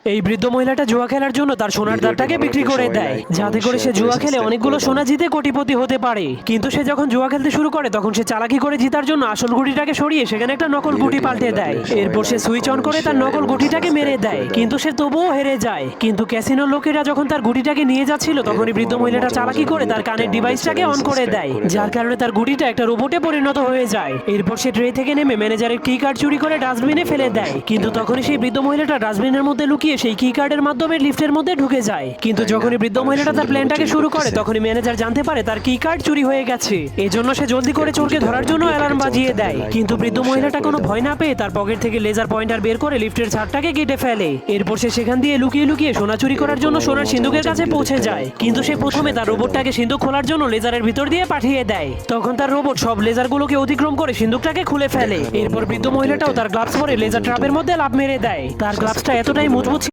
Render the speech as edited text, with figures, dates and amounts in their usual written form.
এই বৃদ্ধ মহিলাটা জুয়া খেলার জন্য তার সোনার দাঁতটাকে বিক্রি করে দেয়, যাতে করে সে জুয়া খেলে অনেকগুলো সোনা জিতে কোটিপতি হতে পারে। কিন্তু সে যখন জুয়া খেলতে শুরু করে তখন সে চালাকি করে জিতার জন্য আসল গুটিটাকে সরিয়ে সেখানে একটা নকল গুটি পাল্টে দেয়। এরপর সে সুইচ অন করে তার নকল গুটিটাকে মেরে দেয়, কিন্তু সে তবুও হেরে যায়। কিন্তু ক্যাসিনোর লোকেরা যখন তার গুটিটাকে নিয়ে যাচ্ছিল তখনই বৃদ্ধ মহিলাটা চালাকি করে তার কানের ডিভাইসটাকে অন করে দেয়, যার কারণে তার গুটিটা একটা রোবটে পরিণত হয়ে যায়। এরপর সে ট্রে থেকে নেমে ম্যানেজারের কি কার্ড চুরি করে ডাস্টবিনে ফেলে দেয়, কিন্তু তখনই সেই বৃদ্ধ মহিলাটা ডাস্টবিনের মধ্যে লুকিয়ে সেই কি কার্ডের মাধ্যমে লিফটের মধ্যে ঢুকে যায়। কিন্তু যখনই বৃদ্ধ মহিলাটা তার প্ল্যানটাকে শুরু করে তখনই ম্যানেজার জানতে পারে তার কি কার্ড চুরি হয়ে গেছে। এজন্য সে জলদি করে চোরকে ধরার জন্য অ্যালার্ম বাজিয়ে দেয়। কিন্তু বৃদ্ধ মহিলাটা কোনো ভয় না পেয়ে তার পকেট থেকে লেজার পয়েন্টার বের করে লিফটের ছাদটাকে কেটে ফেলে। এরপর সে সেখান দিয়ে লুকিয়ে লুকিয়ে সোনা চুরি করার জন্য সোনার সিন্ধুকের কাছে পৌঁছে যায়। কিন্তু সে প্রথমে তার রোবটটাকে সিন্ধুক খোলার জন্য লেজারের ভিতর দিয়ে পাঠিয়ে দেয়। তখন তার রোবট সব লেজারগুলোকে অতিক্রম করে সিন্ধুকটাকে খুলে ফেলে। এরপর বৃদ্ধ মহিলাটাও তার গ্লাভস পরে লেজার ট্র্যাপের মধ্যে লাফ মেরে দেয়। তার গ্লাভসটা এতটাই মজবুত